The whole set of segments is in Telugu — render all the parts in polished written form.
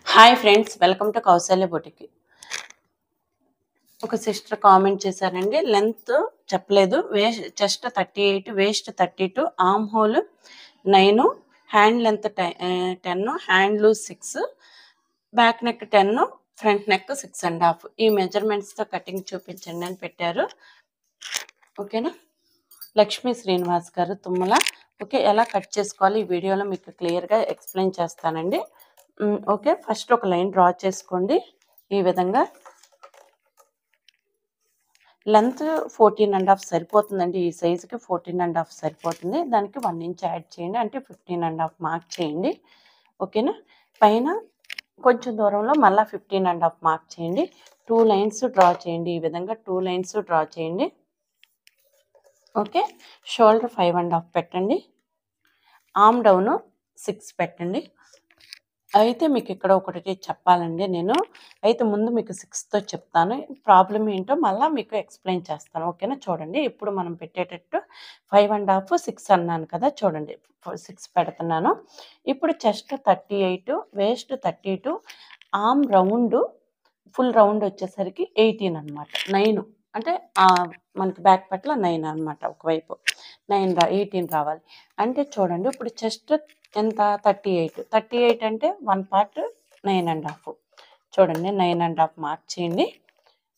Hi friends, welcome to Kaushalya boutique. ఒక సిస్టర్ కామెంట్ చేశారండి, లెంత్ చెప్పలేదు. Chest 38, waist 32, arm hole 9, hand length 10, hand loose 6, back neck 10, front neck 6.5. ఈ మెజర్మెంట్స్తో కటింగ్ చూపించండి అని పెట్టారు. ఓకేనా. లక్ష్మీ శ్రీనివాస్ గారు, తుమ్మల. ఓకే, ఎలా కట్ చేసుకోవాలి ఈ వీడియోలో మీకు క్లియర్గా ఎక్స్ప్లెయిన్ చేస్తానండి. ఓకే, ఫస్ట్ ఒక లైన్ డ్రా చేసుకోండి. ఈ విధంగా లెంత్ 14.5 సరిపోతుందండి. ఈ సైజుకి 14.5 సరిపోతుంది. దానికి 1 ఇంచ్ యాడ్ చేయండి, అంటే 15.5 మార్క్ చేయండి. ఓకేనా. పైన కొంచెం దూరంలో మళ్ళీ 15.5 మార్క్ చేయండి. 2 లైన్స్ డ్రా చేయండి. ఈ విధంగా 2 లైన్స్ డ్రా చేయండి. ఓకే, షోల్డర్ 5.5 పెట్టండి. ఆర్మ్ డౌన్ 6 పెట్టండి. అయితే మీకు ఇక్కడ ఒకటి చెప్పాలండి నేను. అయితే ముందు మీకు 6తో చెప్తాను, ప్రాబ్లం ఏంటో మళ్ళీ మీకు ఎక్స్ప్లెయిన్ చేస్తాను. ఓకేనా. చూడండి, ఇప్పుడు మనం పెట్టేటట్టు 5.5, 6 అన్నాను కదా. చూడండి, 6 పెడుతున్నాను. ఇప్పుడు chest 38, waist 32, arm round full round వచ్చేసరికి 18 అనమాట. 9 అంటే మనకి బ్యాక్ పట్ల 9 అనమాట. ఒకవైపు 18 రావాలి. అంటే చూడండి, ఇప్పుడు చెస్ట్ ఎంత 38 అంటే 1 పార్ట్ 9.5. చూడండి, 9.5 మార్క్ చేయండి.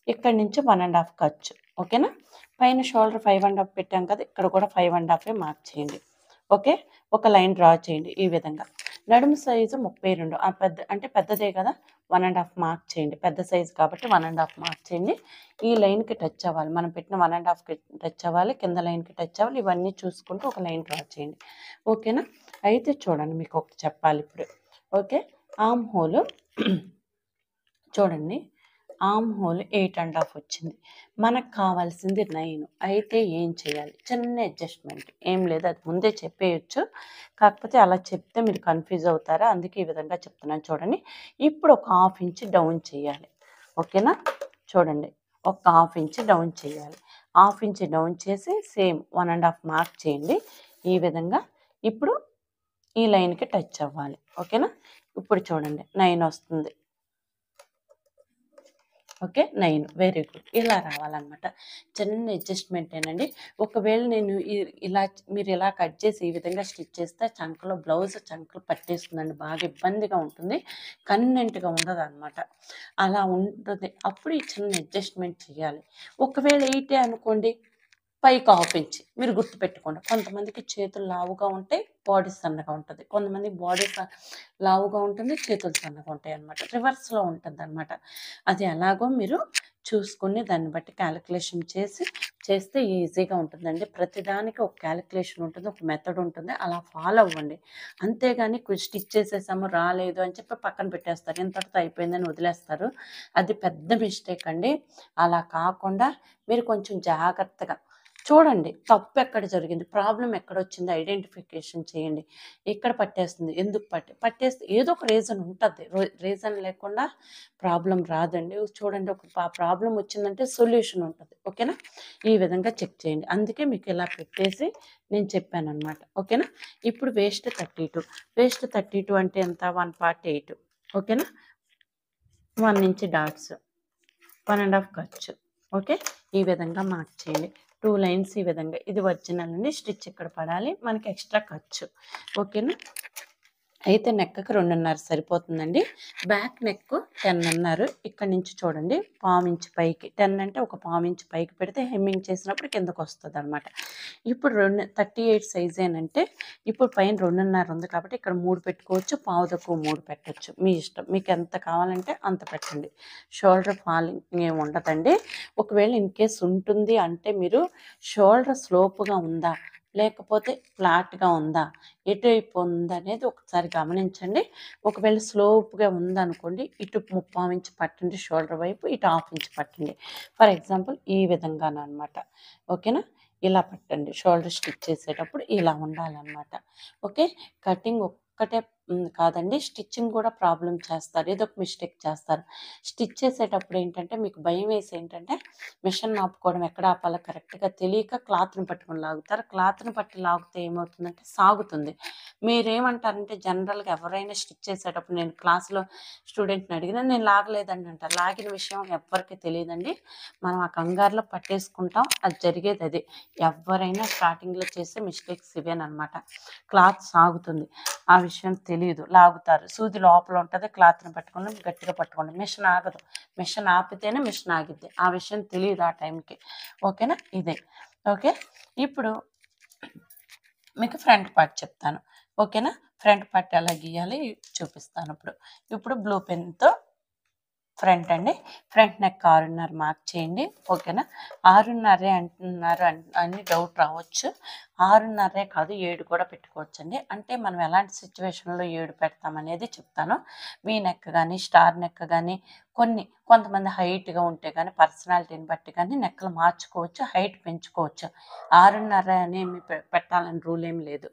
ఇక్కడ నుంచి 1.5 ఖర్చు. ఓకేనా. పైన షోల్డర్ 5.5 పెట్టాం కదా, ఇక్కడ కూడా 5.5 మార్క్ చేయండి. ఓకే, ఒక లైన్ డ్రా చేయండి. ఈ విధంగా నడుము సైజు 32, అంటే పెద్దదే కదా, 1.5 మార్క్ చేయండి. పెద్ద సైజు కాబట్టి 1.5 మార్క్ చేయండి. ఈ లైన్కి టచ్ అవ్వాలి, మనం పెట్టిన 1.5కి టచ్ అవ్వాలి, కింద లైన్కి టచ్ అవ్వాలి. ఇవన్నీ చూసుకుంటూ ఒక లైన్ డ్రా చేయండి. ఓకేనా. అయితే చూడండి, మీకు ఒకటి చెప్పాలి ఇప్పుడు. ఓకే, ఆర్మ్ హోల్ చూడండి, ఆర్మ్ హోల్ 8.5 వచ్చింది. మనకు కావాల్సింది 9. అయితే ఏం చేయాలి? చిన్న అడ్జస్ట్మెంట్, ఏం లేదు, అది ముందే చెప్పేయచ్చు. కాకపోతే అలా చెప్తే మీరు కన్ఫ్యూజ్ అవుతారా, అందుకే ఈ విధంగా చెప్తున్నాను. చూడండి, ఇప్పుడు ఒక 1/2 ఇంచ్ డౌన్ చేయాలి. ఓకేనా. చూడండి, ఒక 1/2 ఇంచ్ డౌన్ చేయాలి. 1/2 ఇంచ్ డౌన్ చేసి సేమ్ 1.5 మార్క్ చేయండి. ఈ విధంగా ఇప్పుడు ఈ లైన్కి టచ్ అవ్వాలి. ఓకేనా. ఇప్పుడు చూడండి, 9 వస్తుంది. ఓకే, 9. Very good. ఇలా రావాలన్నమాట. చిన్న అడ్జస్ట్మెంటేనండి. ఒకవేళ నేను మీరు ఇలా కట్ చేసి ఈ విధంగా స్టిచ్ చేస్తే బ్లౌజ్ చంకలు పట్టేస్తుందండి. బాగా ఇబ్బందిగా ఉంటుంది, కన్వీనెంట్గా ఉండదు అనమాట. అలా ఉంటుంది. అప్పుడు ఈ చిన్న అడ్జస్ట్మెంట్ చేయాలి. ఒకవేళ 8 అనుకోండి, పైకి 1/2 ఇంచ్. మీరు గుర్తుపెట్టుకోండి, కొంతమందికి చేతులు లావుగా ఉంటాయి, బాడీ సన్నగా ఉంటుంది. కొంతమందికి బాడీ లావుగా ఉంటుంది, చేతులు సన్నగా ఉంటాయి అన్నమాట. రివర్స్లో ఉంటుంది అనమాట. అది ఎలాగో మీరు చూసుకుని దాన్ని బట్టి క్యాలిక్యులేషన్ చేస్తే ఈజీగా ఉంటుందండి. ప్రతిదానికి ఒక క్యాలిక్యులేషన్ ఉంటుంది, ఒక మెథడ్ ఉంటుంది. అలా ఫాలో అవ్వండి. అంతేగాని స్టిచ్ చేసేసాము రాలేదు అని చెప్పి పక్కన పెట్టేస్తారు, ఇంతటితో అయిపోయిందని వదిలేస్తారు. అది పెద్ద మిస్టేక్ అండి. అలా కాకుండా మీరు కొంచెం జాగ్రత్తగా చూడండి, తప్పు ఎక్కడ జరిగింది, ప్రాబ్లం ఎక్కడ వచ్చింది ఐడెంటిఫికేషన్ చేయండి. ఎక్కడ పట్టేస్తుంది, ఎందుకు పట్టేస్తే ఏదో ఒక రీజన్ ఉంటుంది. రీజన్ లేకుండా ప్రాబ్లం రాదండి. చూడండి, ఒక ప్రాబ్లం వచ్చిందంటే సొల్యూషన్ ఉంటుంది. ఓకేనా. ఈ విధంగా చెక్ చేయండి. అందుకే మీకు ఇలా పెట్టేసి నేను చెప్పాను అనమాట. ఓకేనా. ఇప్పుడు వేస్ట్ 32 అంటే ఎంత, 1/8. ఓకేనా. 1 ఇంచ్ డాట్స్, 1.5 ఖర్చు. ఓకే, ఈ విధంగా మార్క్ చేయండి. 2 లైన్స్ ఈ విధంగా. ఇది ఒరిజినల్ అండి, స్టిచ్ ఇక్కడ పడాలి, మనకి ఎక్స్ట్రా ఖర్చు. ఓకేనా. అయితే నెక్కి 2.5 సరిపోతుందండి. బ్యాక్ నెక్ 10 అన్నారు. ఇక్కడ నుంచి చూడండి, 1/4 ఇంచ్ పైకి. 10 అంటే ఒక 1/4 ఇంచ్ పైకి పెడితే హెమ్మింగ్ చేసినప్పుడు కిందకు వస్తుంది అనమాట. ఇప్పుడు 38 సైజేనంటే ఇప్పుడు పైన 2.5 ఉంది కాబట్టి ఇక్కడ 3 పెట్టుకోవచ్చు, పావు తక్కువ 3 పెట్టచ్చు, మీ ఇష్టం. మీకు ఎంత కావాలంటే అంత పెట్టండి. షోల్డర్ ఫాలింగ్ ఏమి ఉండదండి. ఒకవేళ ఇన్ కేస్ ఉంటుంది అంటే మీరు షోల్డర్ స్లోప్గా ఉందా లేకపోతే ఫ్లాట్గా ఉందా, ఎటువైపు ఉందనేది ఒకసారి గమనించండి. ఒకవేళ స్లోప్గా ఉందనుకోండి, ఇటు 3/4 ఇంచ్ పట్టండి షోల్డర్ వైపు, ఇటు 1/2 ఇంచ్ పట్టండి. ఫర్ ఎగ్జాంపుల్ ఈ విధంగానమాట. ఓకేనా. ఇలా పట్టండి. షోల్డర్ స్టిచ్ చేసేటప్పుడు ఇలా ఉండాలన్నమాట. ఓకే, కటింగ్ ఒక్కటే కాదండి, స్టిచ్చింగ్ కూడా ప్రాబ్లం చేస్తారు, ఏదో ఒక మిస్టేక్ చేస్తారు. స్టిచ్ చేసేటప్పుడు ఏంటంటే మీకు భయం వేసి ఏంటంటే మిషన్ ఆపుకోవడం ఎక్కడ ఆపాలో కరెక్ట్గా తెలియక క్లాత్ని పట్టుకొని లాగుతారు. క్లాత్ని పట్టి లాగితే ఏమవుతుందంటే సాగుతుంది. మీరేమంటారంటే జనరల్గా ఎవరైనా స్టిచ్ చేసేటప్పుడు నేను క్లాస్లో స్టూడెంట్ని అడిగినా నేను లాగలేదండి అంటారు. లాగిన విషయం ఎవ్వరికి తెలియదండి. మనం ఆ కంగారులో పట్టేసుకుంటాం, అది జరిగేది అది. ఎవరైనా స్టార్టింగ్లో చేసే మిస్టేక్స్ ఇవేనమాట. క్లాత్ సాగుతుంది, ఆ విషయం తెలియదు, లాగుతారు. సూది లోపల ఉంటుంది, క్లాత్ని పట్టుకొని గట్టిగా పట్టుకోండి, మిషన్ ఆగదు. మిషన్ ఆపితేనే మిషన్ ఆగిద్ది, ఆ విషయం తెలియదు ఆ టైంకి. ఓకేనా, ఇదే. ఓకే, ఇప్పుడు మీకు ఫ్రంట్ పార్ట్ చెప్తాను. ఓకేనా, ఫ్రంట్ పార్ట్ ఎలా గీయాలి చూపిస్తాను. ఇప్పుడు బ్లూ పెన్తో ఫ్రంట్ అండి, ఫ్రంట్ నెక్ 6.5 మార్క్ చేయండి. ఓకేనా, 6.5 అంటున్నారు అని డౌట్ రావచ్చు. 6.5 కాదు, 7 కూడా పెట్టుకోవచ్చు అండి. అంటే మనం ఎలాంటి సిచ్యువేషన్లో 7 పెడతామనేది చెప్తాను. వీ నెక్ కానీ స్టార్ నెక్ కానీ కొంతమంది హైట్గా ఉంటే కానీ పర్సనాలిటీని బట్టి కానీ నెక్కలు మార్చుకోవచ్చు, హైట్ పెంచుకోవచ్చు. 6.5 అనేమి పెట్టాలని రూల్ ఏం లేదు.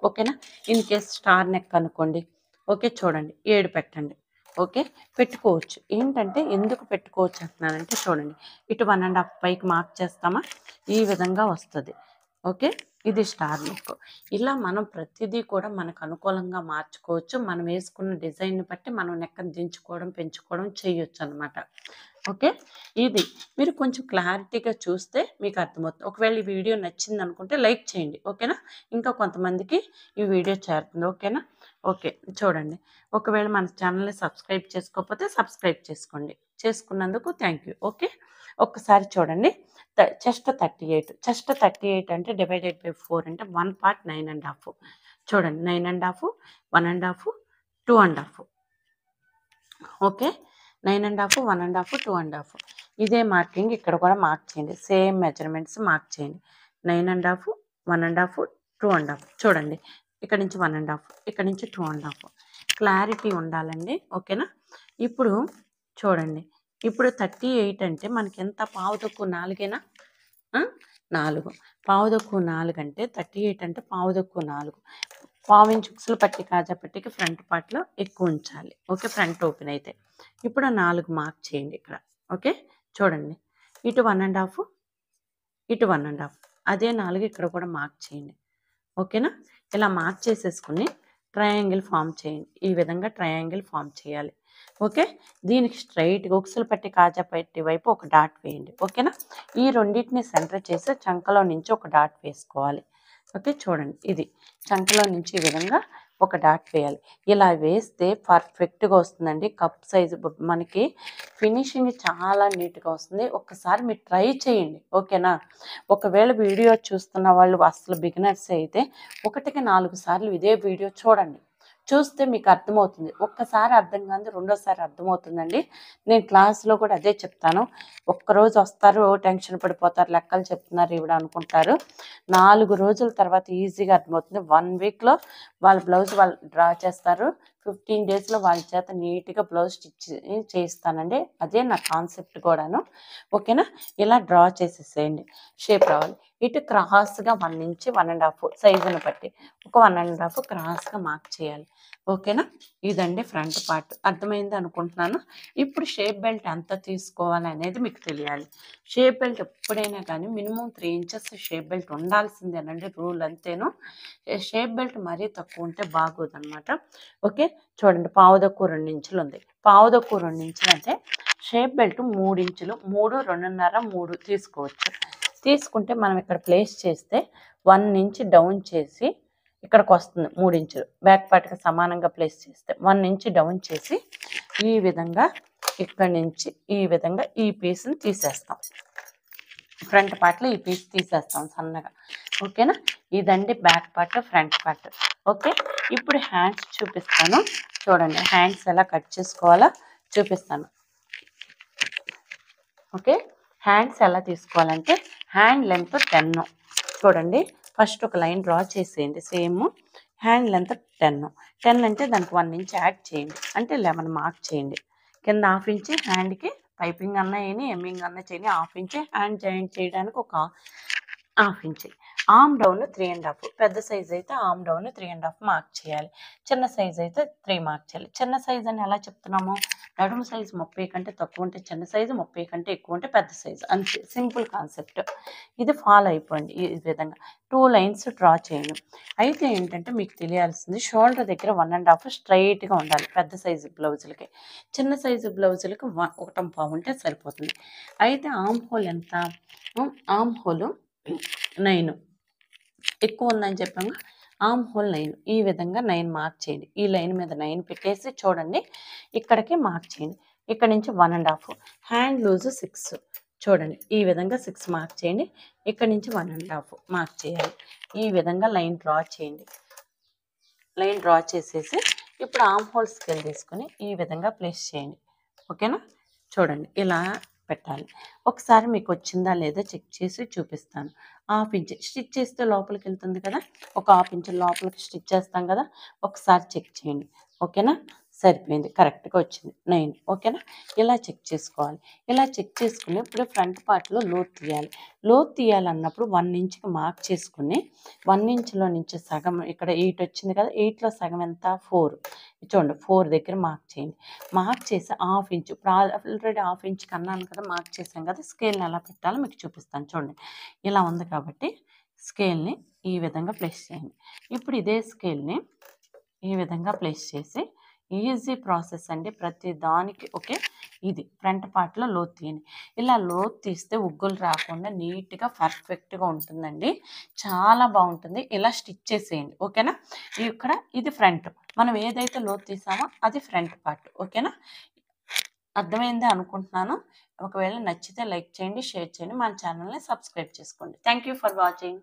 ఓకేనా, ఇన్ కేస్ స్టార్ నెక్ అనుకోండి, ఓకే చూడండి 7 పెట్టండి. ఓకే, పెట్టుకోవచ్చు. ఏంటంటే ఎందుకు పెట్టుకోవచ్చు అంటున్నానంటే చూడండి, ఇటు 1.5 పైకి మార్క్ చేస్తామా, ఈ విధంగా వస్తుంది. ఓకే, ఇది స్టార్ నెక్. ఇలా మనం ప్రతిదీ కూడా మనకు అనుకూలంగా మార్చుకోవచ్చు. మనం వేసుకున్న డిజైన్ని బట్టి మనం నెక్కను దించుకోవడం పెంచుకోవడం చేయొచ్చు అనమాట. ఓకే, ఇది మీరు కొంచెం క్లారిటీగా చూస్తే మీకు అర్థమవుతుంది. ఒకవేళ ఈ వీడియో నచ్చింది అనుకుంటే లైక్ చేయండి. ఓకేనా, ఇంకా కొంతమందికి ఈ వీడియో చేరుతుంది. ఓకేనా, ఓకే చూడండి. ఒకవేళ మన ఛానల్ని సబ్స్క్రైబ్ చేసుకోకపోతే సబ్స్క్రైబ్ చేసుకోండి. చేసుకున్నందుకు థ్యాంక్ యూ. ఓకే, ఒక్కసారి చూడండి. చెస్ట్ 38, చెస్ట్ 38 అంటే డివైడెడ్ బై 4 అంటే 1 పార్ట్ 9.5. చూడండి 9.5, 1.5, 2.5. ఓకే, 9.5, 1.5, 2.5. ఇదే మార్కింగ్ ఇక్కడ కూడా మార్క్ చేయండి. సేమ్ మెజర్మెంట్స్ మార్క్ చేయండి. 9.5, 1.5, 2.5. చూడండి, ఇక్కడ నుంచి 1.5, ఇక్కడ నుంచి 2.5. క్లారిటీ ఉండాలండి. ఓకేనా, ఇప్పుడు చూడండి, ఇప్పుడు 38 అంటే మనకి ఎంత, పావు తక్కువ 4 4. పావు తక్కువ 4 అంటే 38 అంటే పావు తక్కువ 4. పావు ఇంచు ఉక్సులు పట్టి కాజా పట్టికి ఫ్రంట్ పార్ట్లో ఎక్కువ ఉంచాలి. ఓకే, ఫ్రంట్ ఓపెన్ అయితే ఇప్పుడు 4 మార్క్ చేయండి ఇక్కడ. ఓకే, చూడండి, ఇటు 1.5, ఇటు 1.5, అదే 4 ఇక్కడ కూడా మార్క్ చేయండి. ఓకేనా, ఇలా మార్క్ చేసేసుకుని ట్రయాంగిల్ ఫామ్ చేయండి. ఈ విధంగా ట్రయాంగిల్ ఫామ్ చేయాలి. ఓకే, దీనికి స్ట్రైట్గా ఉక్సులు పట్టి కాజా పట్టి వైపు ఒక డాట్ వేయండి. ఓకేనా, ఈ రెండింటిని సెంటర్ చేసి చంకలో నుంచి ఒక డాట్ వేసుకోవాలి. ఓకే, చూడండి, ఇది చంకలో నుంచి ఈ విధంగా ఒక డాట్ వేయాలి. ఇలా వేస్తే పర్ఫెక్ట్గా వస్తుందండి. కప్ సైజు మనకి ఫినిషింగ్ చాలా నీట్గా వస్తుంది. ఒక్కసారి మీరు ట్రై చేయండి. ఓకేనా, ఒకవేళ వీడియో చూస్తున్న వాళ్ళు అసలు బిగినర్స్ అయితే 1కి 4 సార్లు ఇదే వీడియో చూడండి. చూస్తే మీకు అర్థమవుతుంది. ఒక్కసారి అర్థం కాదు, రెండోసారి అర్థమవుతుందండి. నేను క్లాస్లో కూడా అదే చెప్తాను. ఒక్కరోజు వస్తారు, టెన్షన్ పడిపోతారు, లెక్కలు చెప్తున్నారు ఈవిడ అనుకుంటారు. 4 రోజుల తర్వాత ఈజీగా అర్థమవుతుంది. 1 వీక్లో వాళ్ళ బ్లౌజ్ వాళ్ళు డ్రా చేస్తారు. 15 డేస్లో వాళ్ళ చేత నీట్గా బ్లౌజ్ స్టిచ్ చేయిస్తానండి. అదే నా కాన్సెప్ట్ కూడాను. ఓకేనా, ఇలా డ్రా చేసేసేయండి. షేప్ రావాలి. ఇటు క్రాస్గా 1 నుంచి 1.5 సైజుని బట్టి ఒక 1.5 క్రాస్గా మార్క్ చేయాలి. ఓకేనా, ఇదండి ఫ్రంట్ పార్ట్. అర్థమైంది అనుకుంటున్నాను. ఇప్పుడు షేప్ బెల్ట్ ఎంత తీసుకోవాలి అనేది మీకు తెలియాలి. షేప్ బెల్ట్ ఎప్పుడైనా కానీ మినిమం 3 ఇంచెస్ షేప్ బెల్ట్ ఉండాల్సిందేనండి, రూల్ అంతేను. షేప్ బెల్ట్ మరీ తక్కువ ఉంటే బాగోదన్నమాట. ఓకే, చూడండి, పావు తక్కువ 2 ఇంచులు ఉంది. పావు తక్కువ 2 ఇంచులు అంటే షేప్ బెల్ట్ 3 ఇంచులు, 3, 2.5, 3 తీసుకోవచ్చు. తీసుకుంటే మనం ఇక్కడ ప్లేస్ చేస్తే 1 ఇంచ్ డౌన్ చేసి ఇక్కడికి వస్తుంది 3 ఇంచులు. బ్యాక్ పార్ట్కి సమానంగా ప్లేస్ చేస్తే 1 ఇంచ్ డౌన్ చేసి ఈ విధంగా ఇక్కడి నుంచి ఈ విధంగా ఈ పీస్ని తీసేస్తాం. ఫ్రంట్ పార్ట్లో ఈ పీస్ తీసేస్తాం సన్నగా. ఓకేనా, ఇదండి back part, front part. Okay, ఇప్పుడు హ్యాండ్స్ చూపిస్తాను. చూడండి, హ్యాండ్స్ ఎలా కట్ చేసుకోవాలో చూపిస్తాను. ఓకే, హ్యాండ్స్ ఎలా తీసుకోవాలంటే హ్యాండ్ లెంత్ 10. చూడండి, ఫస్ట్ ఒక లైన్ డ్రా చేసేయండి. సేమ్ హ్యాండ్ లెంత్ 10 అంటే దానికి 1 ఇంచ్ యాడ్ చేయండి, అంటే 11 మార్క్ చేయండి. కింద 1/2 ఇంచ్ హ్యాండ్కి పైపింగ్ అన్నా వేయని, ఎమ్మింగ్ అన్నా చేయని, 1/2 ఇంచ్ హ్యాండ్ జాయింట్ చేయడానికి ఒక 1/2 ఇంచ్. ఆర్మ్ డౌన్ 3.5, పెద్ద సైజ్ అయితే ఆర్మ్ డౌన్ 3.5 మార్క్ చేయాలి. చిన్న సైజ్ అయితే 3 మార్క్ చేయాలి. చిన్న సైజ్ అని ఎలా చెప్తున్నాము, నడుము సైజు 30 కంటే తక్కువ ఉంటే చిన్న సైజు, 30 కంటే ఎక్కువ ఉంటే పెద్ద సైజు, అంతే, సింపుల్ కాన్సెప్ట్. ఇది ఫాలో అయిపోండి. ఈ విధంగా 2 లైన్స్ డ్రా చేయండి. అయితే ఏంటంటే మీకు తెలియాల్సింది, షోల్డర్ దగ్గర 1.5 స్ట్రైట్గా ఉండాలి పెద్ద సైజు బ్లౌజులకి. చిన్న సైజు బ్లౌజులకి 1.5 ఉంటే సరిపోతుంది. అయితే ఆర్మ్ హోల్ ఎంత, ఆర్మ్ హోల్ 9 ఎక్కువ ఉందని చెప్పాము. ఆర్మ్ హోల్ 9, ఈ విధంగా 9 మార్క్ చేయండి. ఈ లైన్ మీద 9 పెట్టేసి చూడండి, ఇక్కడికి మార్క్ చేయండి. ఇక్కడ నుంచి 1.5, హ్యాండ్ లూజ్ 6, చూడండి ఈ విధంగా 6 మార్క్ చేయండి. ఇక్కడ నుంచి 1.5 మార్క్ చేయాలి. ఈ విధంగా లైన్ డ్రా చేయండి. లైన్ డ్రా చేసేసి ఇప్పుడు ఆర్మ్ హోల్ స్కేల్ తీసుకొని ఈ విధంగా ప్లేస్ చేయండి. ఓకేనా, చూడండి ఇలా పెట్టాలి. ఒకసారి మీకు వచ్చిందా లేదా చెక్ చేసి చూపిస్తాను. 1/2 ఇంచ్ స్టిచ్ చేస్తే లోపలికి వెళ్తుంది కదా, ఒక 1/2 ఇంచ్ లోపలికి స్టిచ్ చేస్తాం కదా, ఒకసారి చెక్ చేయండి. ఓకేనా, సరిపోయింది, కరెక్ట్గా వచ్చింది 9. ఓకేనా, ఇలా చెక్ చేసుకోవాలి. ఇలా చెక్ చేసుకుని ఇప్పుడు ఫ్రంట్ పార్ట్లో లోతు తీయాలి. లోతు తీయాలన్నప్పుడు 1 ఇంచ్కి మార్క్ చేసుకుని 1 ఇంచ్లో నుంచి సగం, ఇక్కడ 8 వచ్చింది కదా, 8లో సగం ఎంత, 4. చూడండి 4 దగ్గర మార్క్ చేయండి. మార్క్ చేసి 1/2 ఇంచ్, ఇప్పుడు ఆల్రెడీ 1/2 ఇంచ్ కన్నాను కదా, మార్క్ చేసాం కదా, స్కేల్ని ఎలా పెట్టాలో మీకు చూపిస్తాను. చూడండి ఇలా ఉంది కాబట్టి స్కేల్ని ఈ విధంగా ప్లేస్ చేయండి. ఇప్పుడు ఇదే స్కేల్ని ఈ విధంగా ప్లేస్ చేసి, ఈజీ ప్రాసెస్ అండి ప్రతి దానికి. ఓకే, ఇది ఫ్రంట్ పార్ట్లో లోతు తీయండి. ఇలా లోతు తీస్తే ఉగ్గులు రాకుండా నీట్గా పర్ఫెక్ట్గా ఉంటుందండి, చాలా బాగుంటుంది. ఇలా స్టిచ్ చేసేయండి. ఓకేనా, ఇక్కడ ఇది ఫ్రంట్, మనం ఏదైతే లోతు తీసామో అది ఫ్రంట్ పార్ట్. ఓకేనా, అర్థమైందే అనుకుంటున్నాను. ఒకవేళ నచ్చితే లైక్ చేయండి, షేర్ చేయండి, మన ఛానల్ని సబ్స్క్రైబ్ చేసుకోండి. Thank you for watching.